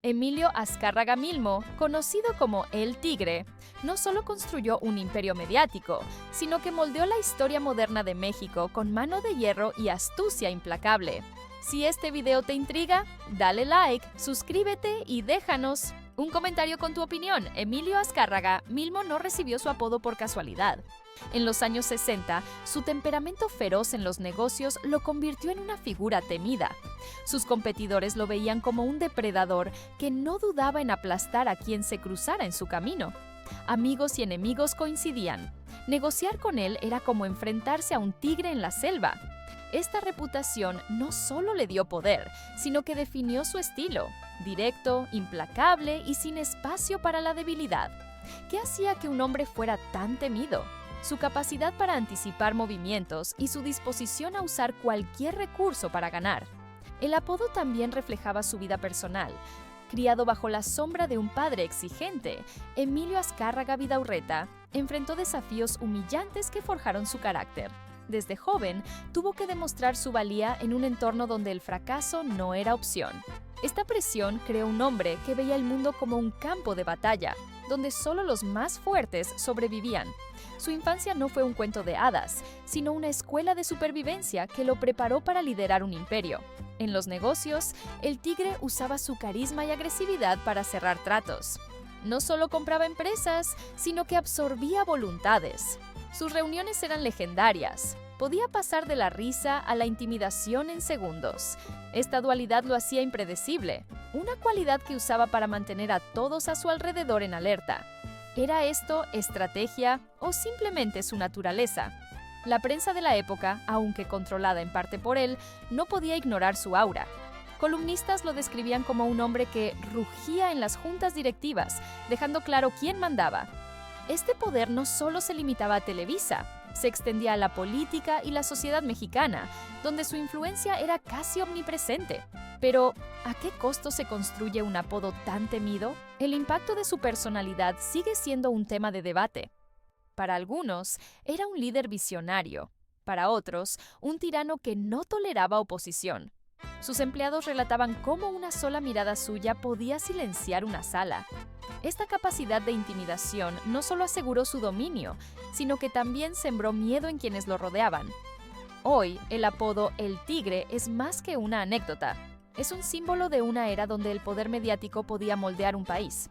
Emilio Azcárraga Milmo, conocido como El Tigre, no solo construyó un imperio mediático, sino que moldeó la historia moderna de México con mano de hierro y astucia implacable. Si este video te intriga, dale like, suscríbete y déjanos un comentario con tu opinión. Emilio Azcárraga Milmo no recibió su apodo por casualidad. En los años 60, su temperamento feroz en los negocios lo convirtió en una figura temida. Sus competidores lo veían como un depredador que no dudaba en aplastar a quien se cruzara en su camino. Amigos y enemigos coincidían. Negociar con él era como enfrentarse a un tigre en la selva. Esta reputación no solo le dio poder, sino que definió su estilo: directo, implacable y sin espacio para la debilidad. ¿Qué hacía que un hombre fuera tan temido? Su capacidad para anticipar movimientos y su disposición a usar cualquier recurso para ganar. El apodo también reflejaba su vida personal. Criado bajo la sombra de un padre exigente, Emilio Azcárraga Vidaurreta enfrentó desafíos humillantes que forjaron su carácter. Desde joven, tuvo que demostrar su valía en un entorno donde el fracaso no era opción. Esta presión creó un hombre que veía el mundo como un campo de batalla, donde solo los más fuertes sobrevivían. Su infancia no fue un cuento de hadas, sino una escuela de supervivencia que lo preparó para liderar un imperio. En los negocios, el tigre usaba su carisma y agresividad para cerrar tratos. No solo compraba empresas, sino que absorbía voluntades. Sus reuniones eran legendarias. Podía pasar de la risa a la intimidación en segundos. Esta dualidad lo hacía impredecible, una cualidad que usaba para mantener a todos a su alrededor en alerta. ¿Era esto estrategia o simplemente su naturaleza? La prensa de la época, aunque controlada en parte por él, no podía ignorar su aura. Columnistas lo describían como un hombre que rugía en las juntas directivas, dejando claro quién mandaba. Este poder no solo se limitaba a Televisa, se extendía a la política y la sociedad mexicana, donde su influencia era casi omnipresente. Pero, ¿a qué costo se construye un apodo tan temido? El impacto de su personalidad sigue siendo un tema de debate. Para algunos, era un líder visionario. Para otros, un tirano que no toleraba oposición. Sus empleados relataban cómo una sola mirada suya podía silenciar una sala. Esta capacidad de intimidación no solo aseguró su dominio, sino que también sembró miedo en quienes lo rodeaban. Hoy, el apodo El Tigre es más que una anécdota. Es un símbolo de una era donde el poder mediático podía moldear un país.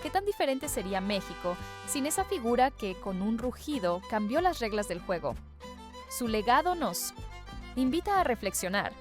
¿Qué tan diferente sería México sin esa figura que, con un rugido, cambió las reglas del juego? Su legado nos invita a reflexionar.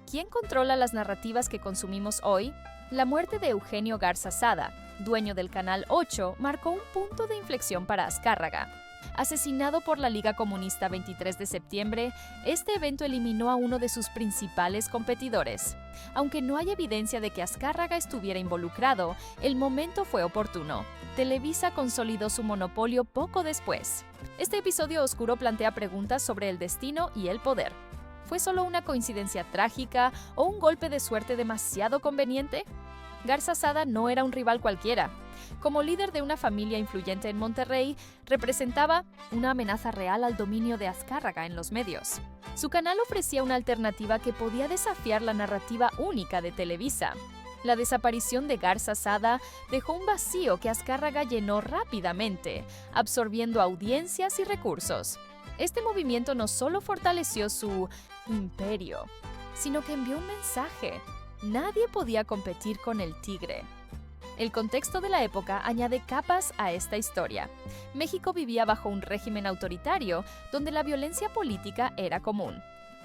¿Quién controla las narrativas que consumimos hoy? La muerte de Eugenio Garza Sada, dueño del Canal 8, marcó un punto de inflexión para Azcárraga. Asesinado por la Liga Comunista 23 de septiembre, este evento eliminó a uno de sus principales competidores. Aunque no hay evidencia de que Azcárraga estuviera involucrado, el momento fue oportuno. Televisa consolidó su monopolio poco después. Este episodio oscuro plantea preguntas sobre el destino y el poder. ¿Fue solo una coincidencia trágica o un golpe de suerte demasiado conveniente? Garza Sada no era un rival cualquiera. Como líder de una familia influyente en Monterrey, representaba una amenaza real al dominio de Azcárraga en los medios. Su canal ofrecía una alternativa que podía desafiar la narrativa única de Televisa. La desaparición de Garza Sada dejó un vacío que Azcárraga llenó rápidamente, absorbiendo audiencias y recursos. Este movimiento no solo fortaleció su imperio, sino que envió un mensaje. Nadie podía competir con el tigre. El contexto de la época añade capas a esta historia. México vivía bajo un régimen autoritario donde la violencia política era común.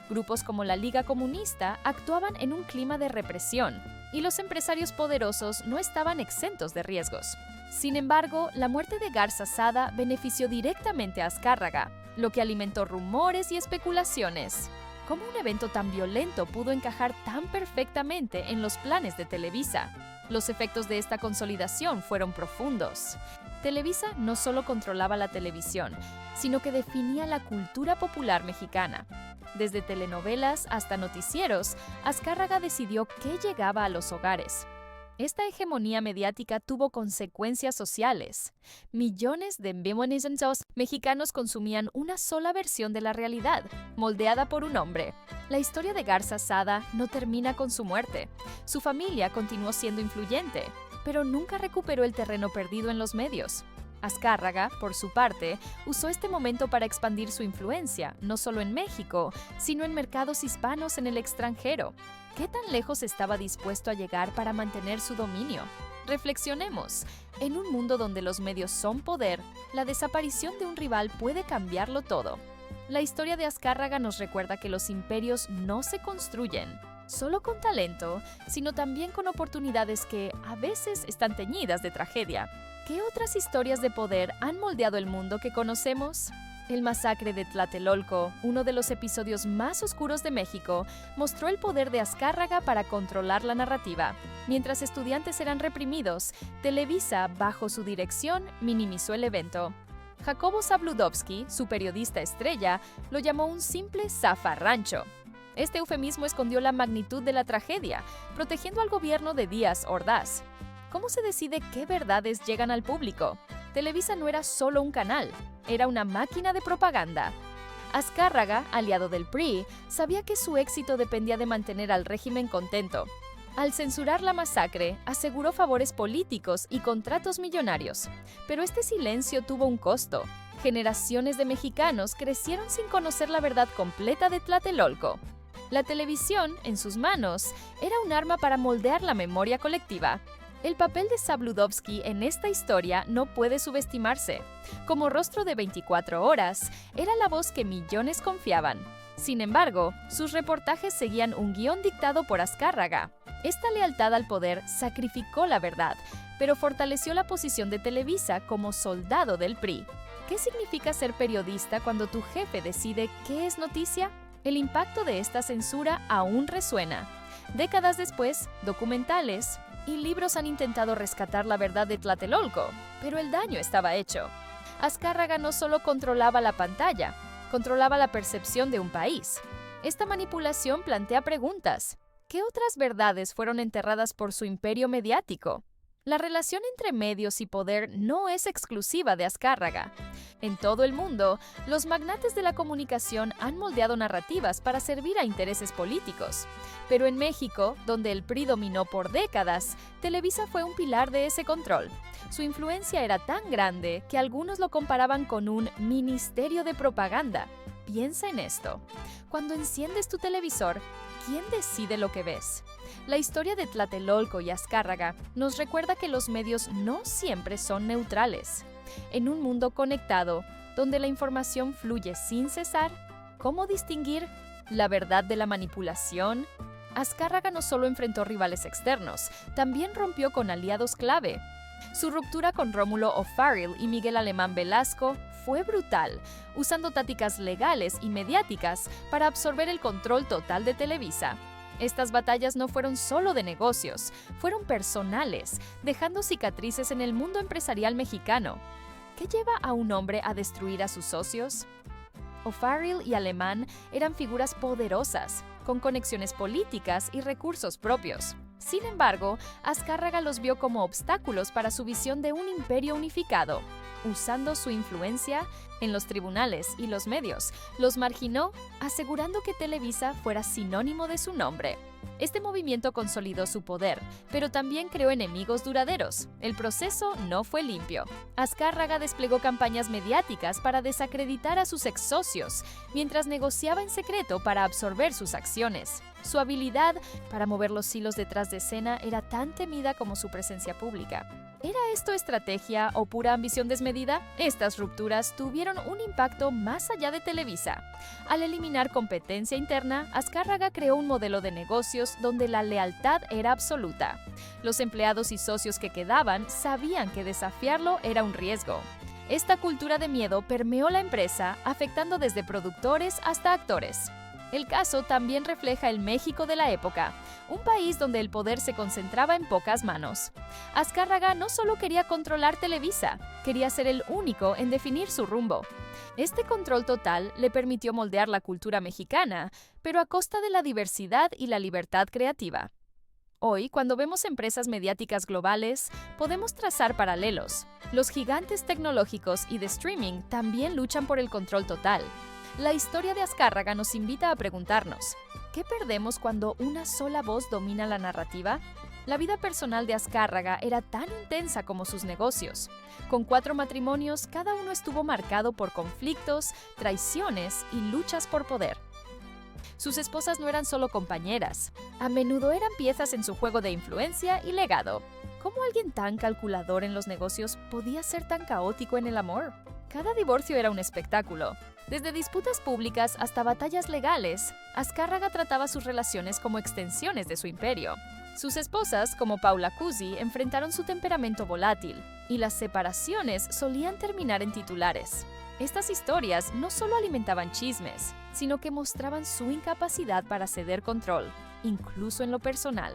Grupos como la Liga Comunista actuaban en un clima de represión y los empresarios poderosos no estaban exentos de riesgos. Sin embargo, la muerte de Garza Sada benefició directamente a Azcárraga, lo que alimentó rumores y especulaciones. ¿Cómo un evento tan violento pudo encajar tan perfectamente en los planes de Televisa? Los efectos de esta consolidación fueron profundos. Televisa no solo controlaba la televisión, sino que definía la cultura popular mexicana. Desde telenovelas hasta noticieros, Azcárraga decidió qué llegaba a los hogares. Esta hegemonía mediática tuvo consecuencias sociales. Millones de mexicanos consumían una sola versión de la realidad, moldeada por un hombre. La historia de Garza Sada no termina con su muerte. Su familia continuó siendo influyente, pero nunca recuperó el terreno perdido en los medios. Azcárraga, por su parte, usó este momento para expandir su influencia, no solo en México, sino en mercados hispanos en el extranjero. ¿Qué tan lejos estaba dispuesto a llegar para mantener su dominio? Reflexionemos. En un mundo donde los medios son poder, la desaparición de un rival puede cambiarlo todo. La historia de Azcárraga nos recuerda que los imperios no se construyen solo con talento, sino también con oportunidades que a veces están teñidas de tragedia. ¿Qué otras historias de poder han moldeado el mundo que conocemos? El masacre de Tlatelolco, uno de los episodios más oscuros de México, mostró el poder de Azcárraga para controlar la narrativa. Mientras estudiantes eran reprimidos, Televisa, bajo su dirección, minimizó el evento. Jacobo Zabludovsky, su periodista estrella, lo llamó un simple zafarrancho. Este eufemismo escondió la magnitud de la tragedia, protegiendo al gobierno de Díaz Ordaz. ¿Cómo se decide qué verdades llegan al público? Televisa no era solo un canal, era una máquina de propaganda. Azcárraga, aliado del PRI, sabía que su éxito dependía de mantener al régimen contento. Al censurar la masacre, aseguró favores políticos y contratos millonarios. Pero este silencio tuvo un costo. Generaciones de mexicanos crecieron sin conocer la verdad completa de Tlatelolco. La televisión, en sus manos, era un arma para moldear la memoria colectiva. El papel de Zabludovsky en esta historia no puede subestimarse. Como rostro de 24 horas, era la voz que millones confiaban. Sin embargo, sus reportajes seguían un guión dictado por Azcárraga. Esta lealtad al poder sacrificó la verdad, pero fortaleció la posición de Televisa como soldado del PRI. ¿Qué significa ser periodista cuando tu jefe decide qué es noticia? El impacto de esta censura aún resuena. Décadas después, documentales y libros han intentado rescatar la verdad de Tlatelolco, pero el daño estaba hecho. Azcárraga no solo controlaba la pantalla, controlaba la percepción de un país. Esta manipulación plantea preguntas. ¿Qué otras verdades fueron enterradas por su imperio mediático? La relación entre medios y poder no es exclusiva de Azcárraga. En todo el mundo, los magnates de la comunicación han moldeado narrativas para servir a intereses políticos. Pero en México, donde el PRI dominó por décadas, Televisa fue un pilar de ese control. Su influencia era tan grande que algunos lo comparaban con un ministerio de propaganda. Piensa en esto. Cuando enciendes tu televisor, ¿quién decide lo que ves? La historia de Tlatelolco y Azcárraga nos recuerda que los medios no siempre son neutrales. En un mundo conectado, donde la información fluye sin cesar, ¿cómo distinguir la verdad de la manipulación? Azcárraga no solo enfrentó rivales externos, también rompió con aliados clave. Su ruptura con Rómulo O'Farrill y Miguel Alemán Velasco fue brutal, usando tácticas legales y mediáticas para absorber el control total de Televisa. Estas batallas no fueron solo de negocios, fueron personales, dejando cicatrices en el mundo empresarial mexicano. ¿Qué lleva a un hombre a destruir a sus socios? O'Farrill y Alemán eran figuras poderosas, con conexiones políticas y recursos propios. Sin embargo, Azcárraga los vio como obstáculos para su visión de un imperio unificado. Usando su influencia en los tribunales y los medios, los marginó, asegurando que Televisa fuera sinónimo de su nombre. Este movimiento consolidó su poder, pero también creó enemigos duraderos. El proceso no fue limpio. Azcárraga desplegó campañas mediáticas para desacreditar a sus ex socios, mientras negociaba en secreto para absorber sus acciones. Su habilidad para mover los hilos detrás de escena era tan temida como su presencia pública. ¿Era esto estrategia o pura ambición desmedida? Estas rupturas tuvieron un impacto más allá de Televisa. Al eliminar competencia interna, Azcárraga creó un modelo de negocios donde la lealtad era absoluta. Los empleados y socios que quedaban sabían que desafiarlo era un riesgo. Esta cultura de miedo permeó la empresa, afectando desde productores hasta actores. El caso también refleja el México de la época, un país donde el poder se concentraba en pocas manos. Azcárraga no solo quería controlar Televisa, quería ser el único en definir su rumbo. Este control total le permitió moldear la cultura mexicana, pero a costa de la diversidad y la libertad creativa. Hoy, cuando vemos empresas mediáticas globales, podemos trazar paralelos. Los gigantes tecnológicos y de streaming también luchan por el control total. La historia de Azcárraga nos invita a preguntarnos, ¿qué perdemos cuando una sola voz domina la narrativa? La vida personal de Azcárraga era tan intensa como sus negocios. Con 4 matrimonios, cada uno estuvo marcado por conflictos, traiciones y luchas por poder. Sus esposas no eran solo compañeras, a menudo eran piezas en su juego de influencia y legado. ¿Cómo alguien tan calculador en los negocios podía ser tan caótico en el amor? Cada divorcio era un espectáculo. Desde disputas públicas hasta batallas legales, Azcárraga trataba sus relaciones como extensiones de su imperio. Sus esposas, como Paula Cusi, enfrentaron su temperamento volátil, y las separaciones solían terminar en titulares. Estas historias no solo alimentaban chismes, sino que mostraban su incapacidad para ceder control, incluso en lo personal.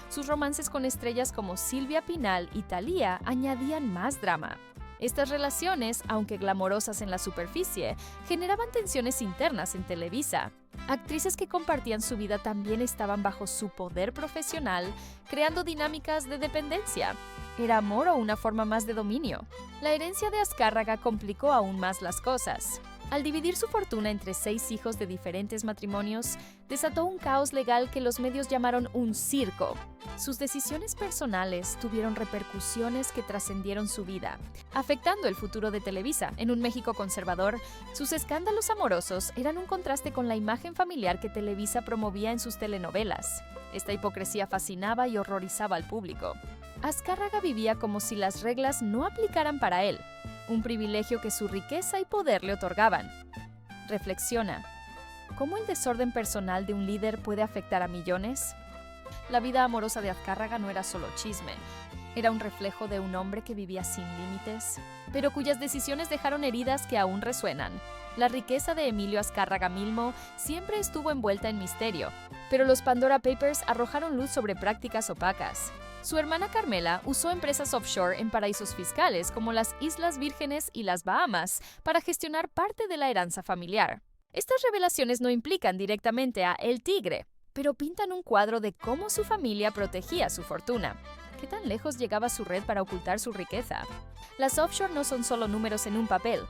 Sus romances con estrellas como Silvia Pinal y Thalía añadían más drama. Estas relaciones, aunque glamorosas en la superficie, generaban tensiones internas en Televisa. Actrices que compartían su vida también estaban bajo su poder profesional, creando dinámicas de dependencia. ¿Era amor o una forma más de dominio? La herencia de Azcárraga complicó aún más las cosas. Al dividir su fortuna entre 6 hijos de diferentes matrimonios, desató un caos legal que los medios llamaron un circo. Sus decisiones personales tuvieron repercusiones que trascendieron su vida, afectando el futuro de Televisa. En un México conservador, sus escándalos amorosos eran un contraste con la imagen familiar que Televisa promovía en sus telenovelas. Esta hipocresía fascinaba y horrorizaba al público. Azcárraga vivía como si las reglas no aplicaran para él, un privilegio que su riqueza y poder le otorgaban. Reflexiona, ¿cómo el desorden personal de un líder puede afectar a millones? La vida amorosa de Azcárraga no era solo chisme, era un reflejo de un hombre que vivía sin límites, pero cuyas decisiones dejaron heridas que aún resuenan. La riqueza de Emilio Azcárraga Milmo siempre estuvo envuelta en misterio, pero los Pandora Papers arrojaron luz sobre prácticas opacas. Su hermana Carmela usó empresas offshore en paraísos fiscales como las Islas Vírgenes y las Bahamas para gestionar parte de la herencia familiar. Estas revelaciones no implican directamente a El Tigre, pero pintan un cuadro de cómo su familia protegía su fortuna. ¿Qué tan lejos llegaba su red para ocultar su riqueza? Las offshore no son solo números en un papel.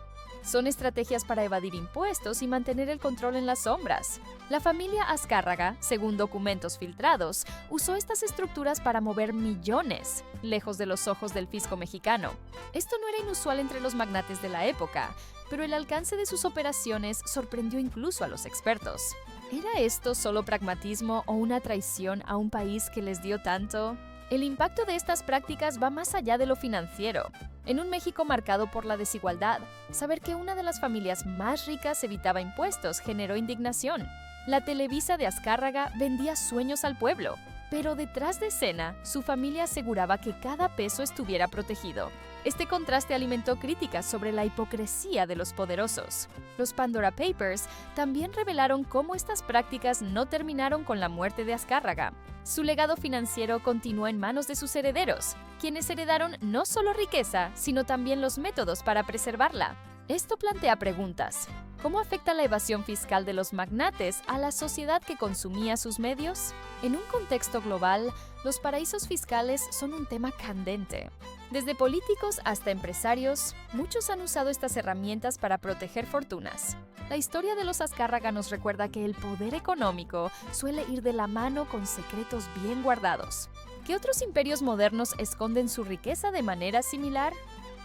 Son estrategias para evadir impuestos y mantener el control en las sombras. La familia Azcárraga, según documentos filtrados, usó estas estructuras para mover millones, lejos de los ojos del fisco mexicano. Esto no era inusual entre los magnates de la época, pero el alcance de sus operaciones sorprendió incluso a los expertos. ¿Era esto solo pragmatismo o una traición a un país que les dio tanto? El impacto de estas prácticas va más allá de lo financiero. En un México marcado por la desigualdad, saber que una de las familias más ricas evitaba impuestos generó indignación. La Televisa de Azcárraga vendía sueños al pueblo, pero detrás de escena, su familia aseguraba que cada peso estuviera protegido. Este contraste alimentó críticas sobre la hipocresía de los poderosos. Los Pandora Papers también revelaron cómo estas prácticas no terminaron con la muerte de Azcárraga. Su legado financiero continuó en manos de sus herederos, quienes heredaron no solo riqueza, sino también los métodos para preservarla. Esto plantea preguntas. ¿Cómo afecta la evasión fiscal de los magnates a la sociedad que consumía sus medios? En un contexto global, los paraísos fiscales son un tema candente. Desde políticos hasta empresarios, muchos han usado estas herramientas para proteger fortunas. La historia de los Azcárraga nos recuerda que el poder económico suele ir de la mano con secretos bien guardados. ¿Qué otros imperios modernos esconden su riqueza de manera similar?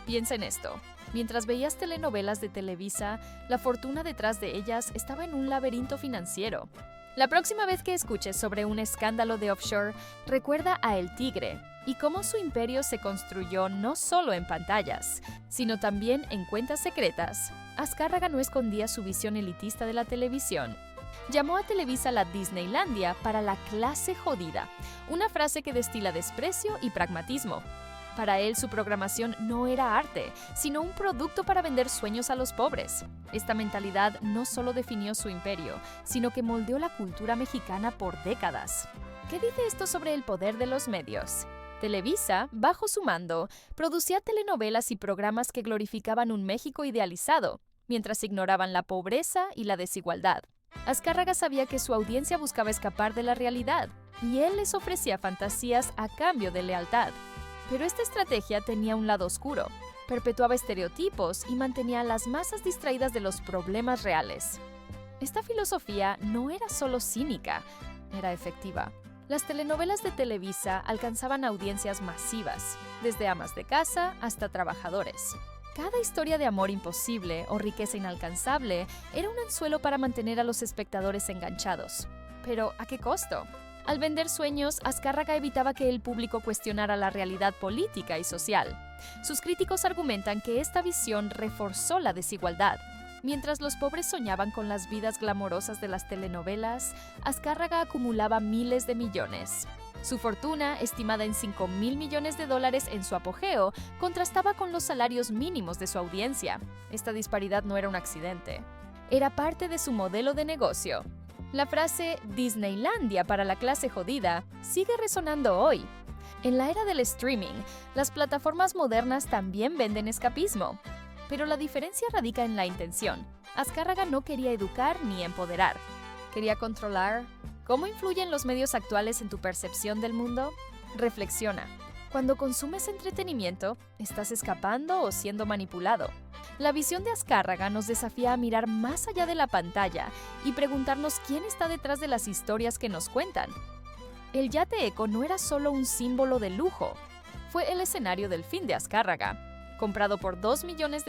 Piensa en esto. Mientras veías telenovelas de Televisa, la fortuna detrás de ellas estaba en un laberinto financiero. La próxima vez que escuches sobre un escándalo de offshore, recuerda a El Tigre y cómo su imperio se construyó no solo en pantallas, sino también en cuentas secretas. Azcárraga no escondía su visión elitista de la televisión. Llamó a Televisa la Disneylandia para la clase jodida, una frase que destila desprecio y pragmatismo. Para él, su programación no era arte, sino un producto para vender sueños a los pobres. Esta mentalidad no solo definió su imperio, sino que moldeó la cultura mexicana por décadas. ¿Qué dice esto sobre el poder de los medios? Televisa, bajo su mando, producía telenovelas y programas que glorificaban un México idealizado, mientras ignoraban la pobreza y la desigualdad. Azcárraga sabía que su audiencia buscaba escapar de la realidad, y él les ofrecía fantasías a cambio de lealtad. Pero esta estrategia tenía un lado oscuro. Perpetuaba estereotipos y mantenía a las masas distraídas de los problemas reales. Esta filosofía no era solo cínica, era efectiva. Las telenovelas de Televisa alcanzaban audiencias masivas, desde amas de casa hasta trabajadores. Cada historia de amor imposible o riqueza inalcanzable era un anzuelo para mantener a los espectadores enganchados. Pero, ¿a qué costo? Al vender sueños, Azcárraga evitaba que el público cuestionara la realidad política y social. Sus críticos argumentan que esta visión reforzó la desigualdad. Mientras los pobres soñaban con las vidas glamorosas de las telenovelas, Azcárraga acumulaba miles de millones. Su fortuna, estimada en $5,000 millones en su apogeo, contrastaba con los salarios mínimos de su audiencia. Esta disparidad no era un accidente. Era parte de su modelo de negocio. La frase Disneylandia para la clase jodida sigue resonando hoy. En la era del streaming, las plataformas modernas también venden escapismo. Pero la diferencia radica en la intención. Azcárraga no quería educar ni empoderar. Quería controlar. ¿Cómo influyen los medios actuales en tu percepción del mundo? Reflexiona. Cuando consumes entretenimiento, ¿estás escapando o siendo manipulado? La visión de Azcárraga nos desafía a mirar más allá de la pantalla y preguntarnos quién está detrás de las historias que nos cuentan. El yate Eco no era solo un símbolo de lujo, fue el escenario del fin de Azcárraga. Comprado por $2 millones,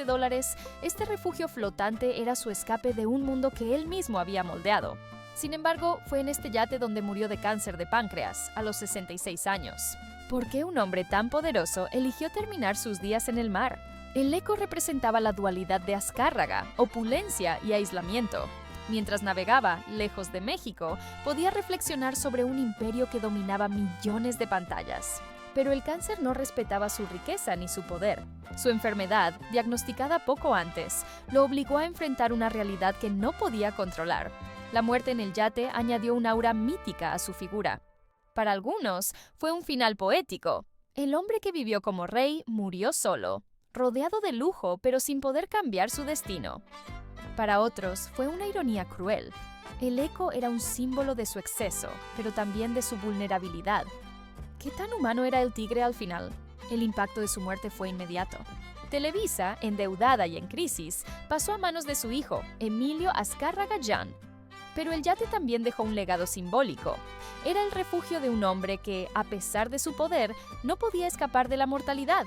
este refugio flotante era su escape de un mundo que él mismo había moldeado. Sin embargo, fue en este yate donde murió de cáncer de páncreas, a los 66 años. ¿Por qué un hombre tan poderoso eligió terminar sus días en el mar? El Eco representaba la dualidad de Azcárraga, opulencia y aislamiento. Mientras navegaba, lejos de México, podía reflexionar sobre un imperio que dominaba millones de pantallas. Pero el cáncer no respetaba su riqueza ni su poder. Su enfermedad, diagnosticada poco antes, lo obligó a enfrentar una realidad que no podía controlar. La muerte en el yate añadió un aura mítica a su figura. Para algunos, fue un final poético. El hombre que vivió como rey murió solo, rodeado de lujo, pero sin poder cambiar su destino. Para otros, fue una ironía cruel. El Eco era un símbolo de su exceso, pero también de su vulnerabilidad. ¿Qué tan humano era el tigre al final? El impacto de su muerte fue inmediato. Televisa, endeudada y en crisis, pasó a manos de su hijo, Emilio Azcárraga Jan. Pero el yate también dejó un legado simbólico. Era el refugio de un hombre que, a pesar de su poder, no podía escapar de la mortalidad.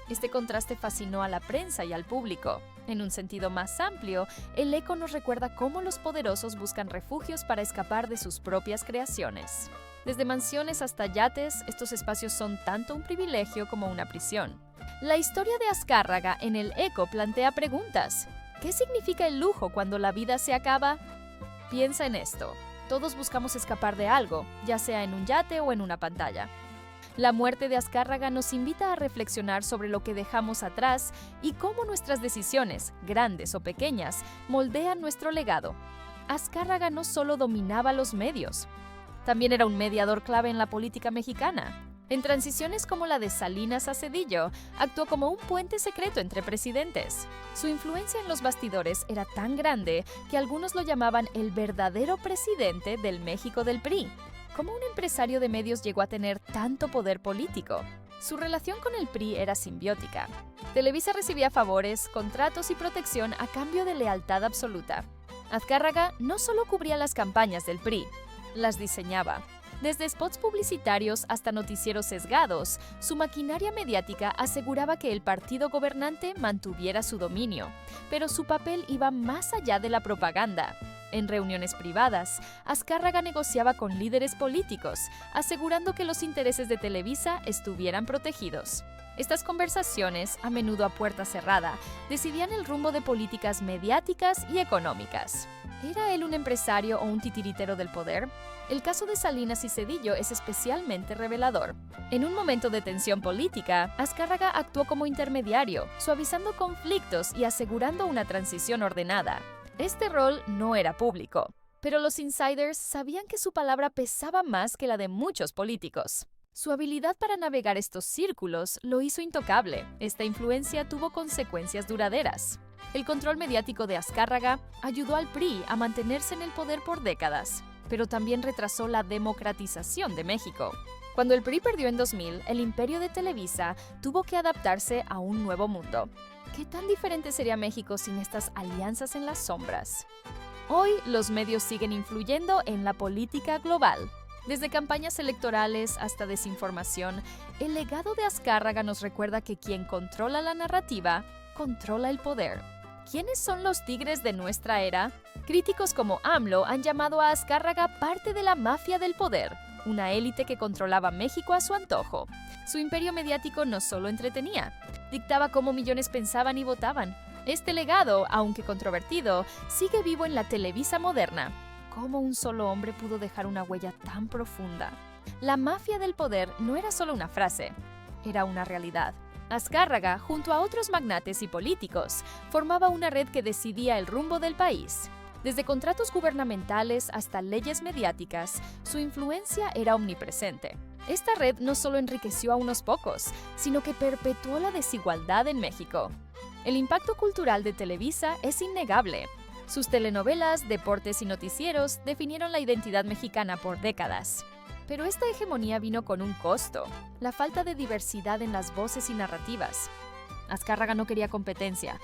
Este contraste fascinó a la prensa y al público. En un sentido más amplio, el Eco nos recuerda cómo los poderosos buscan refugios para escapar de sus propias creaciones. Desde mansiones hasta yates, estos espacios son tanto un privilegio como una prisión. La historia de Azcárraga en el Eco plantea preguntas. ¿Qué significa el lujo cuando la vida se acaba? Piensa en esto. Todos buscamos escapar de algo, ya sea en un yate o en una pantalla. La muerte de Azcárraga nos invita a reflexionar sobre lo que dejamos atrás y cómo nuestras decisiones, grandes o pequeñas, moldean nuestro legado. Azcárraga no solo dominaba los medios, también era un mediador clave en la política mexicana. En transiciones como la de Salinas a Zedillo, actuó como un puente secreto entre presidentes. Su influencia en los bastidores era tan grande que algunos lo llamaban el verdadero presidente del México del PRI. ¿Cómo un empresario de medios llegó a tener tanto poder político? Su relación con el PRI era simbiótica. Televisa recibía favores, contratos y protección a cambio de lealtad absoluta. Azcárraga no solo cubría las campañas del PRI, las diseñaba. Desde spots publicitarios hasta noticieros sesgados, su maquinaria mediática aseguraba que el partido gobernante mantuviera su dominio, pero su papel iba más allá de la propaganda. En reuniones privadas, Azcárraga negociaba con líderes políticos, asegurando que los intereses de Televisa estuvieran protegidos. Estas conversaciones, a menudo a puerta cerrada, decidían el rumbo de políticas mediáticas y económicas. ¿Era él un empresario o un titiritero del poder? El caso de Salinas y Zedillo es especialmente revelador. En un momento de tensión política, Azcárraga actuó como intermediario, suavizando conflictos y asegurando una transición ordenada. Este rol no era público, pero los insiders sabían que su palabra pesaba más que la de muchos políticos. Su habilidad para navegar estos círculos lo hizo intocable. Esta influencia tuvo consecuencias duraderas. El control mediático de Azcárraga ayudó al PRI a mantenerse en el poder por décadas, pero también retrasó la democratización de México. Cuando el PRI perdió en 2000, el imperio de Televisa tuvo que adaptarse a un nuevo mundo. ¿Qué tan diferente sería México sin estas alianzas en las sombras? Hoy, los medios siguen influyendo en la política global. Desde campañas electorales hasta desinformación, el legado de Azcárraga nos recuerda que quien controla la narrativa, controla el poder. ¿Quiénes son los tigres de nuestra era? Críticos como AMLO han llamado a Azcárraga parte de la mafia del poder, una élite que controlaba México a su antojo. Su imperio mediático no solo entretenía, dictaba cómo millones pensaban y votaban. Este legado, aunque controvertido, sigue vivo en la Televisa moderna. ¿Cómo un solo hombre pudo dejar una huella tan profunda? La mafia del poder no era solo una frase, era una realidad. Azcárraga, junto a otros magnates y políticos, formaba una red que decidía el rumbo del país. Desde contratos gubernamentales hasta leyes mediáticas, su influencia era omnipresente. Esta red no solo enriqueció a unos pocos, sino que perpetuó la desigualdad en México. El impacto cultural de Televisa es innegable. Sus telenovelas, deportes y noticieros definieron la identidad mexicana por décadas. Pero esta hegemonía vino con un costo, la falta de diversidad en las voces y narrativas. Azcárraga no quería competencia,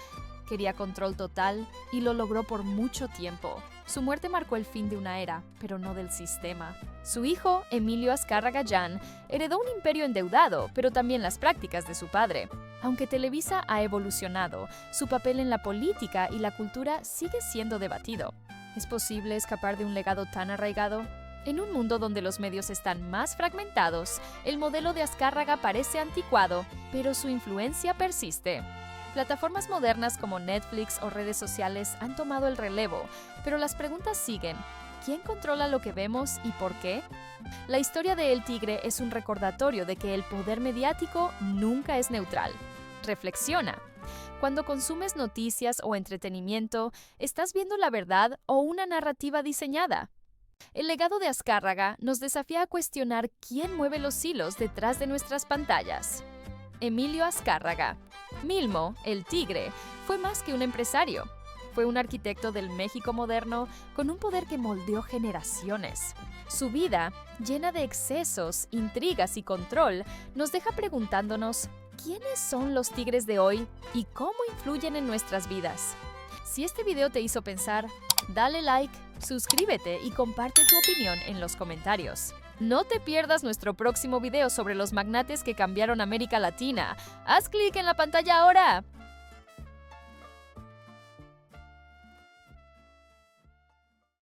quería control total y lo logró por mucho tiempo. Su muerte marcó el fin de una era, pero no del sistema. Su hijo, Emilio Azcárraga Llán, heredó un imperio endeudado, pero también las prácticas de su padre. Aunque Televisa ha evolucionado, su papel en la política y la cultura sigue siendo debatido. ¿Es posible escapar de un legado tan arraigado? En un mundo donde los medios están más fragmentados, el modelo de Azcárraga parece anticuado, pero su influencia persiste. Plataformas modernas como Netflix o redes sociales han tomado el relevo, pero las preguntas siguen. ¿Quién controla lo que vemos y por qué? La historia de El Tigre es un recordatorio de que el poder mediático nunca es neutral. Reflexiona. Cuando consumes noticias o entretenimiento, ¿estás viendo la verdad o una narrativa diseñada? El legado de Azcárraga nos desafía a cuestionar quién mueve los hilos detrás de nuestras pantallas. Emilio Azcárraga. Milmo, el Tigre, fue más que un empresario. Fue un arquitecto del México moderno con un poder que moldeó generaciones. Su vida, llena de excesos, intrigas y control, nos deja preguntándonos ¿quiénes son los tigres de hoy y cómo influyen en nuestras vidas? Si este video te hizo pensar, dale like, suscríbete y comparte tu opinión en los comentarios. No te pierdas nuestro próximo video sobre los magnates que cambiaron América Latina. Haz clic en la pantalla ahora.